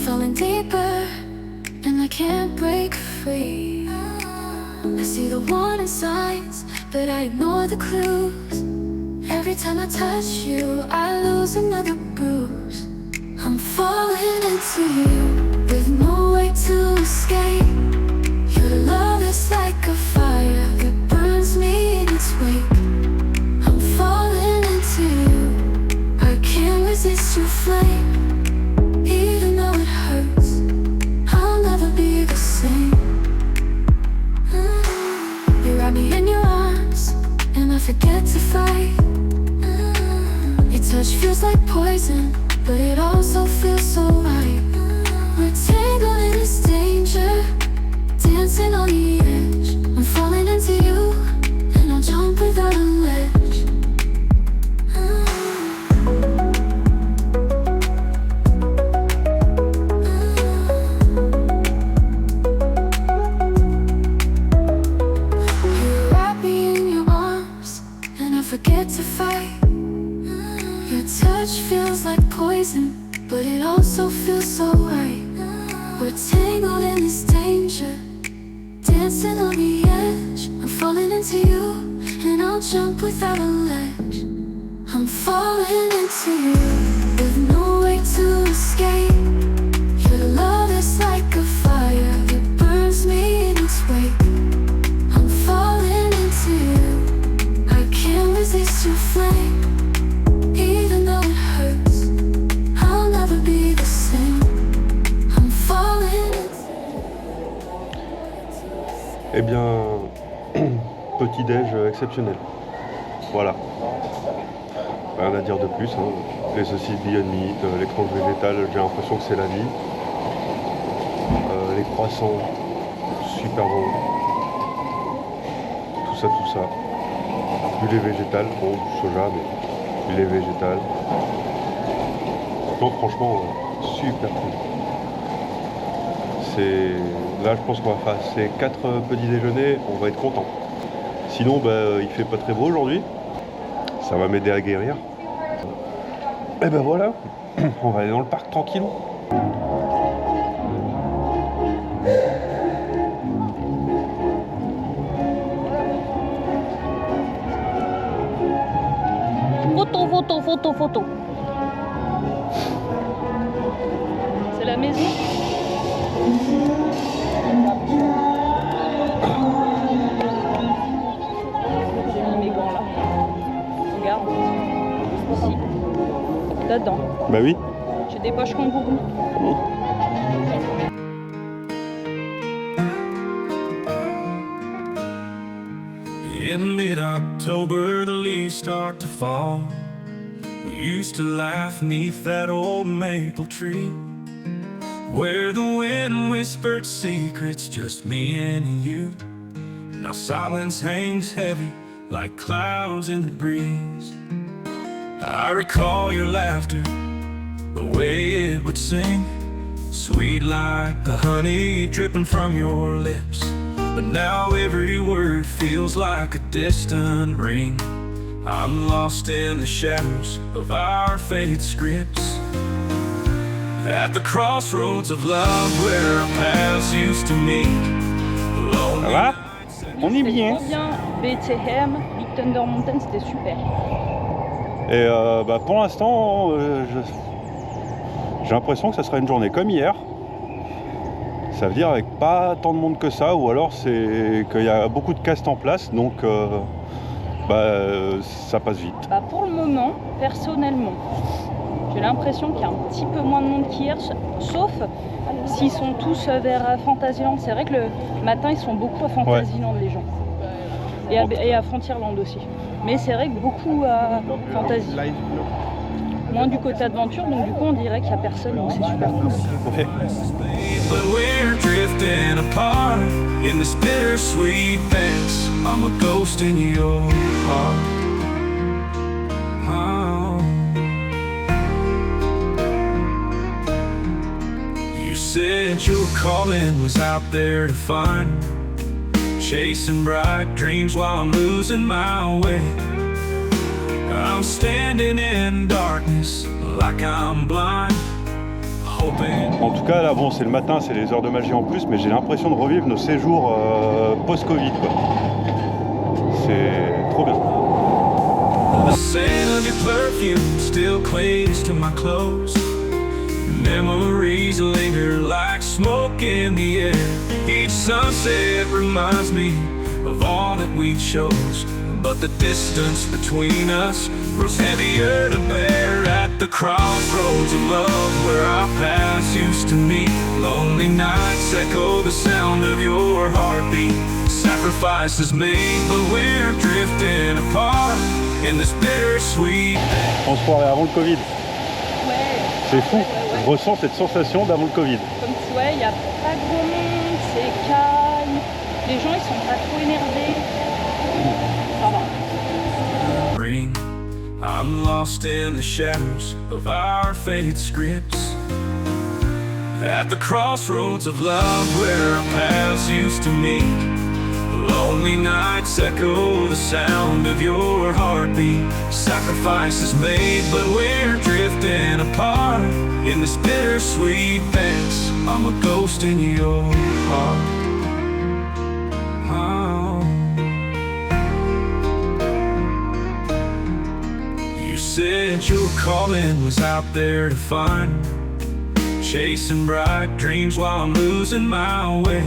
falling deeper, and I can't break free. I see the warning signs, but I ignore the clues. Every time I touch you, I lose another bruise. I'm falling into you, with no way to escape. Your love is like a fire that burns me in its wake. I'm falling into you, I can't resist your flame. Even though it hurts, I'll never be the same. You wrap me in your arms, and I forget to fight. Your touch feels like poison, but it also feels so right. We're tangled in this danger, dancing on the edge. I'm falling into you, and I'll jump without a ledge. You wrap me in your arms, and I forget to fight. Your touch feels like poison, but it also feels so right. We're tangled in this danger, dancing on the edge. I'm falling into you, and I'll jump without a ledge. I'm falling into you, with no way to escape. Your love is like a fire that burns me in its wake. I'm falling into you, I can't resist your flame. Even though it hurts, I'll never be the same. I'm falling. Eh bien, petit déj exceptionnel. Voilà. Rien à dire de plus. Hein. Les saucisses Beyond Meat, les tranches végétales, j'ai l'impression que c'est la vie. Les croissants, super bons. Tout ça. Du lait végétal, bon, du soja, mais du lait végétal. Donc franchement, super cool. Là, je pense qu'on va faire ces 4 petits déjeuners, on va être content. Sinon, il fait pas très beau aujourd'hui. Ça va m'aider à guérir. Et ben voilà, on va aller dans le parc tranquillou. Photo. C'est la maison. J'ai mis mes gants là. Regarde. Ici. Là-dedans. Bah oui. J'ai des poches kangourou. In mid-October, the leaves start to fall. We used to laugh neath that old maple tree, where the wind whispered secrets, just me and you. Now silence hangs heavy like clouds in the breeze. I recall your laughter, the way it would sing, sweet like the honey dripping from your lips. But now every word feels like a distant ring. I'm lost in the shadows of our faded scripts, at the crossroads of love where our paths used to meet. Ça va? On est bien. Trop bien. BTM, Big Thunder Mountain, c'était super. Et pour l'instant, j'ai l'impression que ça sera une journée comme hier. Ça veut dire avec pas tant de monde que ça, ou alors c'est qu'il y a beaucoup de castes en place, donc ça passe vite. Pour le moment, personnellement, j'ai l'impression qu'il y a un petit peu moins de monde qu'hier, sauf s'ils sont tous vers Fantasyland. C'est vrai que le matin, ils sont beaucoup à Fantasyland, les gens. Et à Frontierland aussi. Mais c'est vrai que beaucoup à Fantasy. Moins du côté aventure, donc du coup on dirait qu'il n'y a personne, donc c'est super cool. Ouais. But we're drifting apart in this bittersweet dance. I'm a ghost in your heart. Oh. You said your calling was out there to find, chasing bright dreams while I'm losing my way. I'm standing in darkness like I'm blind, hoping. En tout cas, là, bon, c'est le matin, c'est les heures de magie en plus, mais j'ai l'impression de revivre nos séjours post-Covid, quoi. C'est trop bien. The scent of your perfume still clings to my clothes. Memories linger like smoke in the air. Each sunset reminds me of all that we chose. But the distance between us grows heavier to bear. At the crossroads of love where our paths used to meet, lonely nights echo the sound of your heartbeat. Sacrifices made, but we're drifting apart in this bittersweet. On se croirait avant le Covid. Ouais. C'est fou. Ouais. Je ressens cette sensation d'avant le Covid. Comme tu vois, il n'y a pas grand monde, c'est calme. Les gens, ils sont pas trop énervés. Ça va. Ring. I'm lost in the shadows of our faded scripts. At the crossroads of love where our paths used to meet, lonely nights echo the sound of your heartbeat. Sacrifices made, but we're drifting apart in this bittersweet dance. I'm a ghost in your heart. Oh. You said your calling was out there to find, chasing bright dreams while I'm losing my way.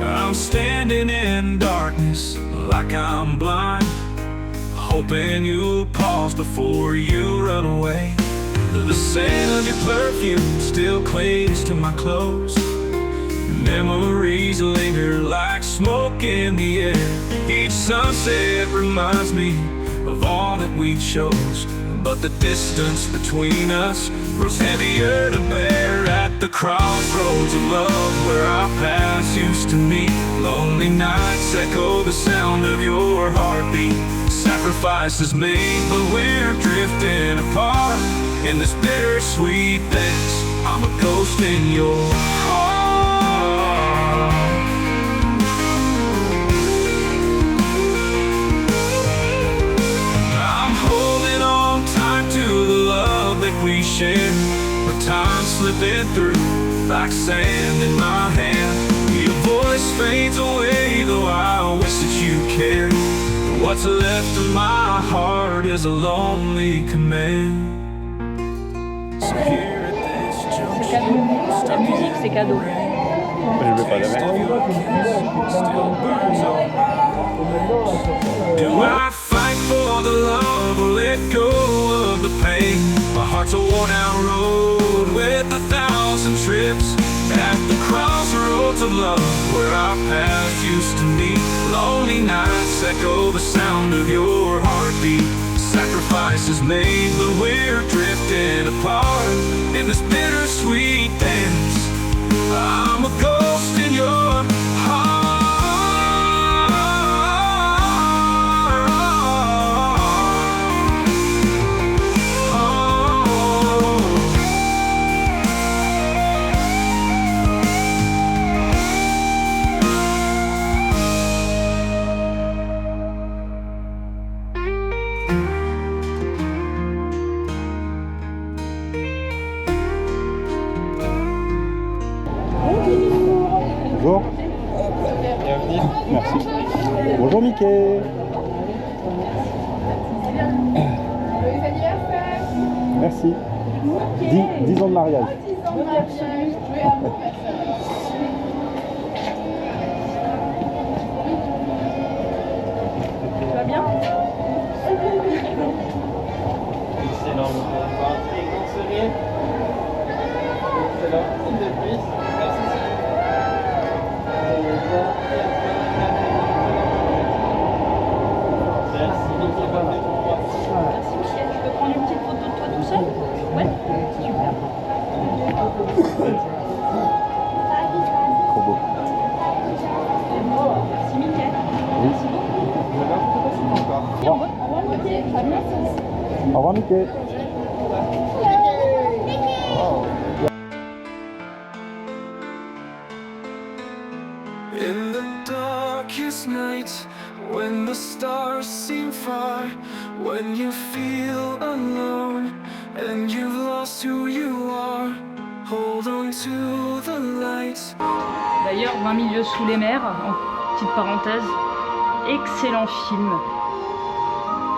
I'm standing in darkness like I'm blind, hoping you'll pause before you run away. The scent of your perfume still clings to my clothes. Memories linger like smoke in the air. Each sunset reminds me of all that we chose. But the distance between us grows heavier to bear. At the crossroads of love where our paths used to meet, lonely nights echo the sound of your heartbeat. Sacrifices made, but we're drifting apart in this bittersweet dance. I'm a ghost in your heart. I'm holding on tight to the love that we shared, but time's slipping through like sand in my hand. Your voice fades away, though I wish that you cared. What's left of my heart is a lonely command. So here at this C'est junction, cadeau. La musique, c'est cadeau. Je vais pas la mettre. still burns on. Do I fight for the love or let go of the pain? My heart's a worn-out road with 1,000 trips. At the crossroads of love where our paths used to meet, lonely nights echo the sound of your heartbeat. Sacrifices made, but we're drifting apart in this bittersweet dance. I'm a ghost in your heart. Bonjour. Merci. Bonjour Mickey. Merci. 10 ans de mariage. Tu vas bien? Excellent. Grand sourire. Excellent. Une de plus. Merci. Merci, Mickey. Merci Michel. Tu peux prendre une petite photo de toi tout seul? Ouais? Super. Trop beau. Merci Michel. Merci beaucoup. Au revoir. Au revoir Michel. Ça va bien? Au revoir Mickey. In the darkest nights, when the stars seem far, when you feel alone and you've lost who you are, into the light. D'ailleurs, 20 milieux sous les mers, en petite parenthèse, excellent film.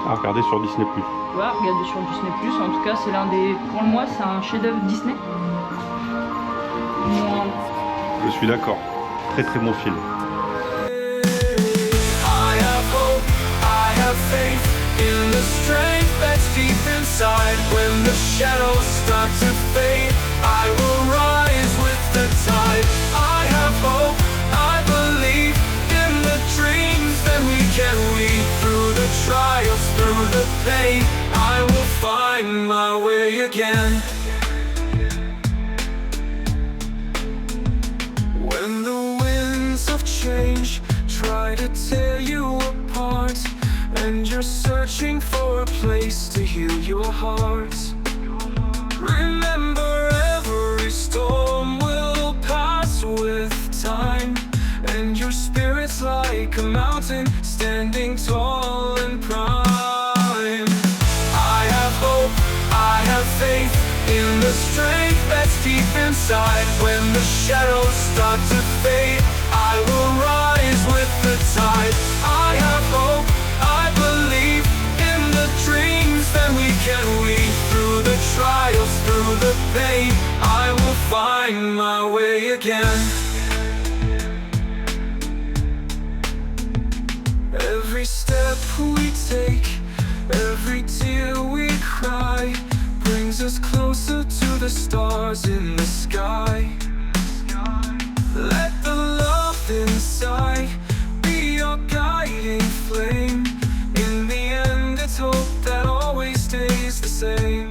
À regarder sur Disney+. Voilà, regardez sur Disney+, en tout cas c'est l'un des... Pour moi c'est un chef-d'œuvre Disney. Moi, Je suis d'accord. Très très bon film. I have hope, I have faith in the strength that's deep inside. When the shadows start to fade, I will rise with the tide. I have hope, I believe in the dreams that we can lead. Through the trials, through the pain, I will find my way again. When the winds of change try to tear you apart, and you're searching for a place to heal your heart, remember every storm will pass with time, and your spirit's like a mountain standing tall and prime. I have hope, I have faith in the strength that's deep inside. When the shadows start to fade, I will rise with the tide. I have hope, I believe in the dreams that we can lead. Through the trials, through the pain, I will find my way again. Every step we take, every tear we cry, brings us closer to the stars in the sky. Let the love inside be your guiding flame. In the end, it's hope that always stays the same.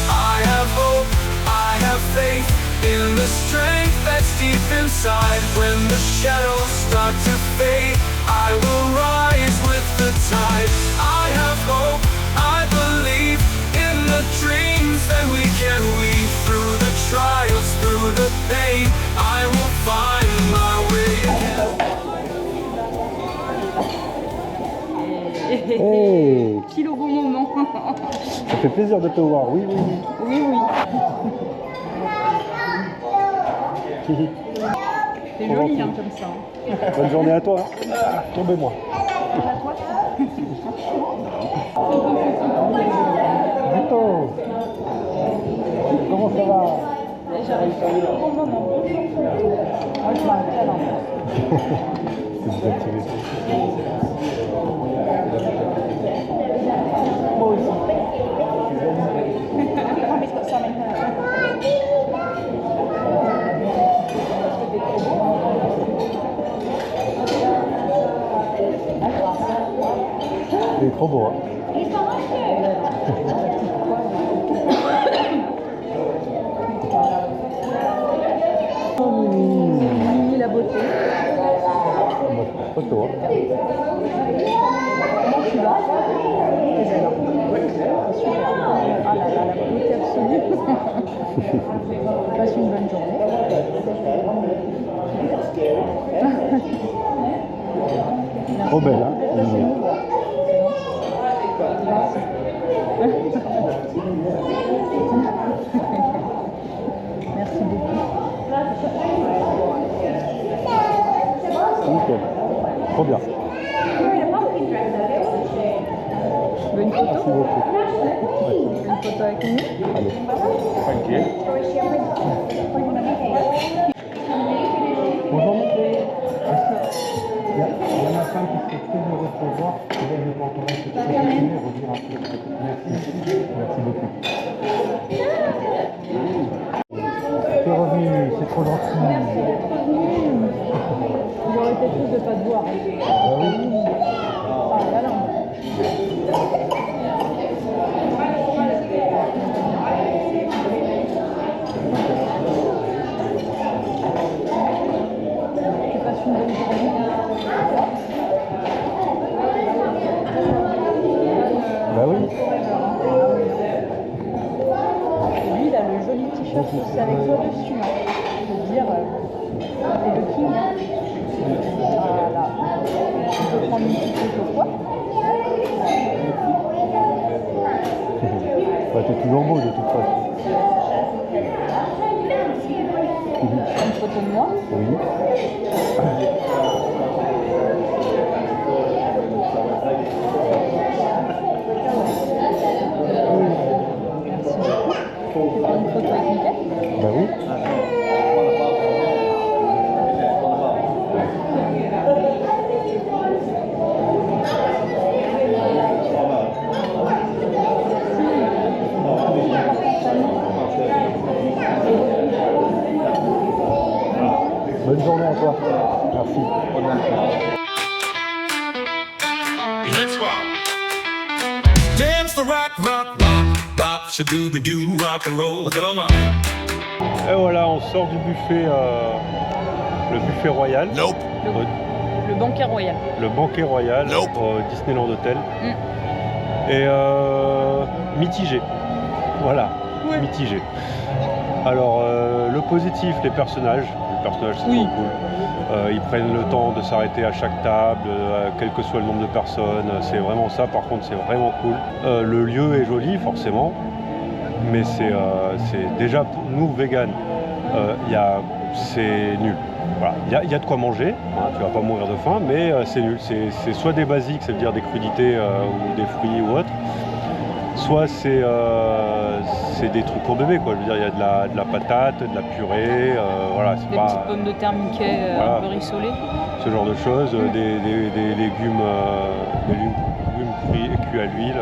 I have hope, I have faith in the strength that's deep inside. When the shadows start to fade, I will rise with the tide. I have hope, I believe in the dreams that we can lead. Through the trials, through the pain, I will find my way again. Oh, pile au bon moment. ça fait plaisir de te voir. Oui, oui, oui. Oui, oui. C'est joli hein, comme ça. Bonne journée à toi. Ah, tombez-moi. Vito, comment ça va? J'arrive pas au bon moment. Moi je m'arrête là. C'est désactivé. Moi aussi. Il est trop beau, hein. Mimi la beauté. Photo, hein. Comment tu vas? Très bien. Super. Ah là là, la beauté absolue. Passe une bonne journée. Trop belle, hein. Merci beaucoup. Nickel. Trop bien. Tu veux une photo? Merci beaucoup. Tu veux une photo avec nous? Allez. Ok. Bonjour, Mickey. Il y a ma femme qui serait très heureuse de te voir. Et là, je vais encore se continuer et redire un peu. Merci. Merci beaucoup. T'es revenu, c'est trop gentil. Il aurait été triste de ne pas te voir. Ah oui. Ah là là. Tu passes une bonne journée. Bah oui. Et lui, il a le joli t-shirt aussi avec toi dessus. Hein. Je veux dire, c'est le king. Voilà. Tu peux prendre une petite photo quoi? Bah, t'es toujours beau de toute façon. photo de moi. Oui. Merci beaucoup. Tu veux prendre une photo avec Mickaël? Bah oui. Bonne journée à toi. Merci. Let's rock. Dance the rock, rock, rock, rock, shadoo-ba-doo, rock and roll, come on. Et voilà, on sort du buffet, le buffet royal. Nope. Le banquet royal. Le banquet royal Nope. au Disneyland Hotel. Mm. Et mitigé. Voilà, Ouais. mitigé. Alors, le positif, les personnages. Les personnages, c'est Oui. trop cool. Ils prennent le temps de s'arrêter à chaque table, quel que soit le nombre de personnes. C'est vraiment ça, par contre, c'est vraiment cool. Le lieu est joli, forcément. Mais c'est déjà, pour nous, vegan, c'est nul. Voilà. Il y a de quoi manger, hein, tu vas pas mourir de faim, mais c'est nul. C'est soit des basiques, c'est-à-dire des crudités ou des fruits ou autres, soit c'est des trucs pour bébé, quoi. Je veux dire, il y a de la patate, de la purée, voilà, c'est Des pas petites pommes de terre Mickey Voilà. un peu rissolées. ce genre de choses, des légumes cuits à l'huile.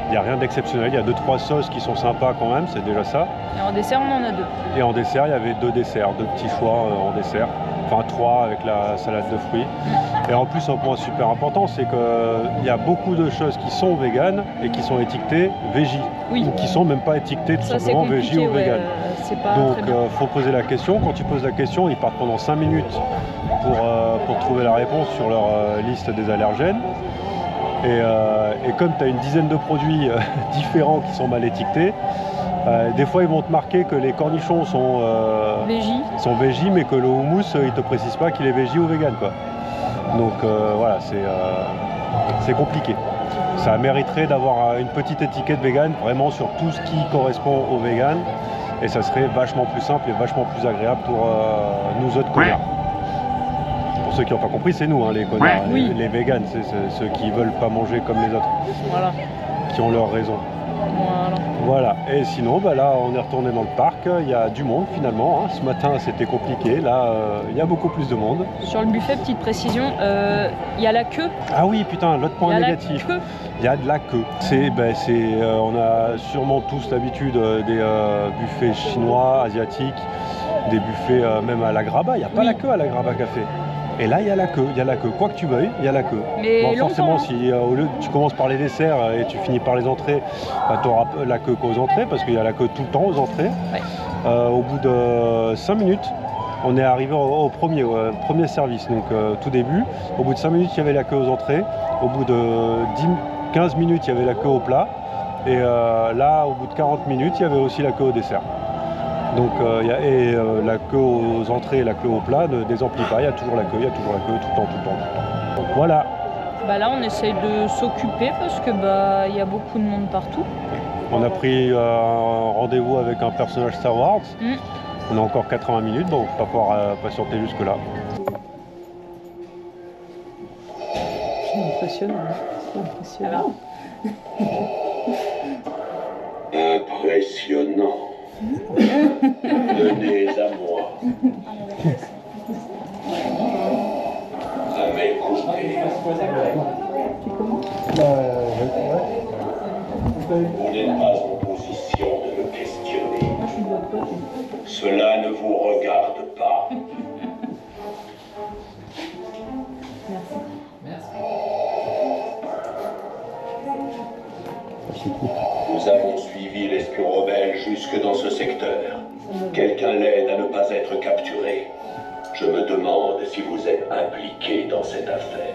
Il n'y a rien d'exceptionnel, il y a 2-3 sauces qui sont sympas quand même, c'est déjà ça. Et en dessert, on en a 2. Et en dessert, il y avait 2 desserts, 2 petits choix en dessert. Enfin 3 avec la salade de fruits. Et en plus, un point super important, c'est qu'il y a beaucoup de choses qui sont véganes et qui sont étiquetées végis. Oui. Ou qui sont même pas étiquetées tout Ça, c'est simplement végis compliqué, ou ouais, véganes. c'est pas Donc très bien. faut poser la question. Quand tu poses la question, ils partent pendant 5 minutes pour trouver la réponse sur leur liste des allergènes. Et comme tu as une dizaine de produits différents qui sont mal étiquetés, des fois ils vont te marquer que les cornichons sont végis, mais que le houmous, ils te précisent pas qu'il est végé ou vegan, quoi. Donc voilà, c'est compliqué. Ça mériterait d'avoir une petite étiquette vegan vraiment sur tout ce qui correspond au vegan, et ça serait vachement plus simple et vachement plus agréable pour nous autres connards. Pour ceux qui n'ont pas compris, c'est nous, hein, les connards, Oui. les véganes, c'est ceux qui veulent pas manger comme les autres, Voilà. qui ont leur raison. Voilà. Voilà, et sinon, bah là, on est retourné dans le parc, il y a du monde finalement, hein. Ce matin, c'était compliqué, là, il y a beaucoup plus de monde. Sur le buffet, petite précision, il y a la queue. Ah oui, putain, l'autre Il y point a négatif, la queue. il y a de la queue. On a sûrement tous l'habitude des buffets chinois, asiatiques, des buffets même à la Graba, il n'y a pas Oui. la queue à la Graba Café. Et là, il y a la queue, quoi que tu veuilles, il y a la queue. Mais Bon, longtemps, forcément, hein. si au lieu tu commences par les desserts et tu finis par les entrées, bah, tu auras la queue qu'aux entrées, parce qu'il y a la queue tout le temps aux entrées. Ouais. Au bout de 5 minutes, on est arrivé au premier service, donc tout début. Au bout de 5 minutes, il y avait la queue aux entrées. Au bout de 15 minutes, il y avait la queue au plat. Et là, au bout de 40 minutes, il y avait aussi la queue au dessert. Donc la queue aux entrées et la queue au plat ne désemplit pas, il y a toujours la queue, tout le temps. Donc, voilà, Bah là, on essaye de s'occuper parce que bah il y a beaucoup de monde partout. on a pris un rendez-vous avec un personnage Star Wars. Mm. On a encore 80 minutes, donc on va pouvoir patienter jusque-là. C'est impressionnant. C'est impressionnant. Impressionnant. Venez à moi. À mes côtés. Vous n'êtes pas en position de me questionner. Cela ne vous regarde pas. Nous avons suivi l'espion rebelle jusque dans ce secteur. Quelqu'un l'aide à ne pas être capturé. Je me demande si vous êtes impliqué dans cette affaire.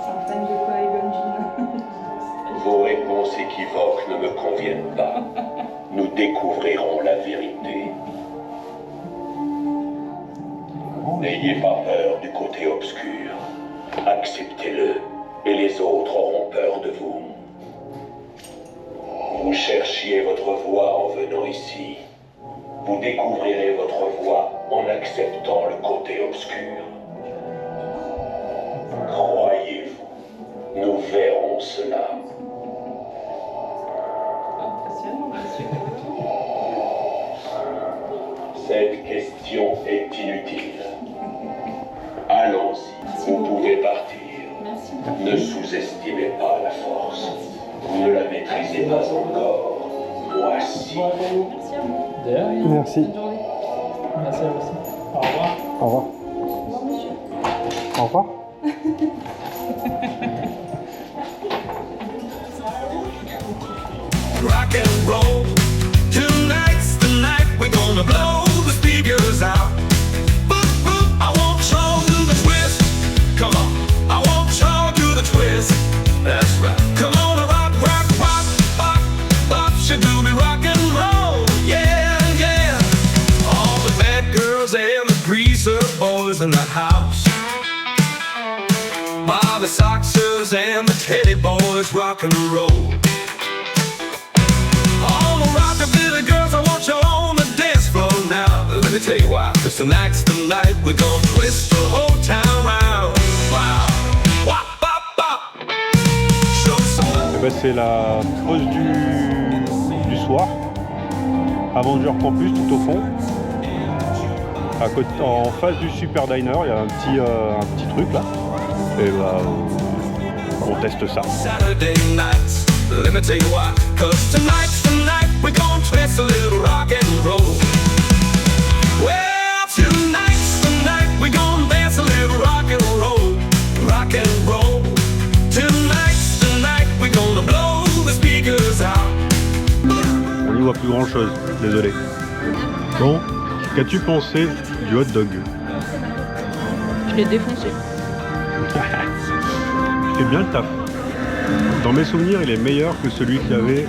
C'est un fan de Qui-Gon Jinn. Vos réponses équivoques ne me conviennent pas. Nous découvrirons la vérité. N'ayez pas peur du côté obscur. Acceptez-le, et les autres auront peur de vous. Vous cherchiez votre voie en venant ici. Vous vous découvrirez votre voie en acceptant le côté obscur. Croyez-vous, nous verrons cela. Cette question est inutile. Allons-y, vous pouvez partir. Ne sous-estimez pas la force. Vous ne la maîtrisez pas encore. Moi si. Merci à vous. D'ailleurs, Merci. Bonne journée. merci à vous aussi. Au revoir. Au revoir. Au revoir, monsieur. Au revoir. Rock and roll. Tonight's the night we're gonna blow the speakers out. Boop, boop, I want y'all to the twist. Come on, I want y'all to the twist. That's right. Come on, rock, rock, rock, rock, rock. Should do me rock and roll. Yeah, yeah. All the bad girls and the greaser boys in the house. Bobby Soxers and the Teddy boys rock and roll. All the rockabilly girls, I want you on the dance floor now. Let me tell you why. 'Cause tonight's the night we're gonna twist the whole town round. Wow, wop, bop, bop. Show some. Eh ben, c'est la pause du soir, avant du campus tout au fond. À côté, en face du Super Diner, il y a un petit truc là. Et bah, on teste ça. Saturday nights, let me tell you why. 'Cause tonight's the night we're gonna twist a little rock and roll. Well, tonight's the night we're gonna dance a little rock and roll. Rock and roll. Tonight's the night we're gonna blow the speakers out. On n'y voit plus grand chose, désolé. Bon, qu'as-tu pensé du hot dog? Je l'ai défoncé. Il fait bien le taf. Dans mes souvenirs, il est meilleur que celui qu'il y avait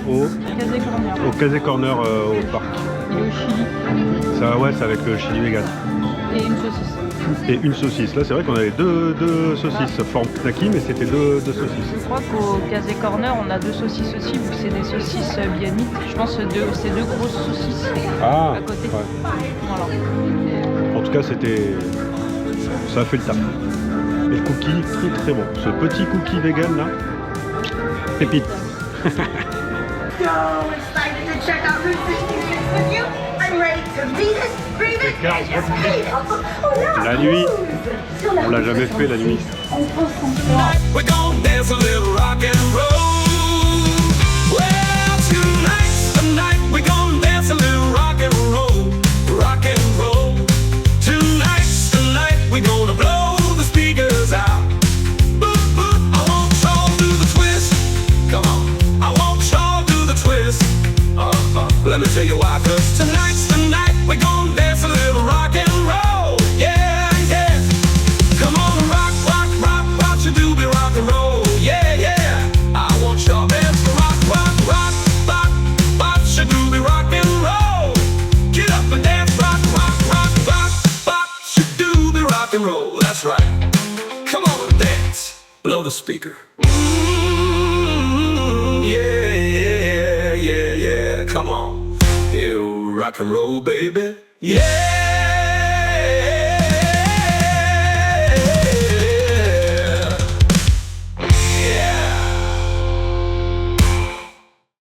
Casé corner. au Casé Corner au parc. Et au chili. Ça, ouais, c'est avec le chili vegan. Et une saucisse. Et une saucisse. Là, c'est vrai qu'on avait deux saucisses forme knacky, mais c'était deux saucisses. Je crois qu'au Casé Corner, on a 2 saucisses aussi, vu que c'est des saucisses Beyond Meat. Je pense que c'est 2 grosses saucisses Ah, à côté. ouais. Voilà. En tout cas, ça a fait le taf. Et le cookie, très très bon. Ce petit cookie vegan là, pépite. So excited to check out Route 66 with you. I'm ready to beat it, breathe it, and just hate it. Oh, yeah. La nuit, on l'a jamais fait la nuit. We're gonna dance a little rock and roll. Well, tonight's the night we're gonna dance a little rock and roll. Rock and roll. Tonight's the night we're gonna blow the speakers out. Boop, boop, I want y'all to do the twist. Come on, I want y'all to do the twist. Let me tell you why. 'Cause tonight's the night we're gonna dance a little rock and roll. Yeah, yeah. Come on, rock, rock, rock, rock, you do be rock and roll. Yeah, yeah. I want y'all dance to rock, rock, rock, rock, rock, you do be rock and roll. Get up and dance, rock, rock, rock, rock, rock, you do be rock and roll. That's right. Come on and dance. Blow the speaker. Yeah, yeah, yeah, yeah. Come on. You rock and roll, baby. Yeah.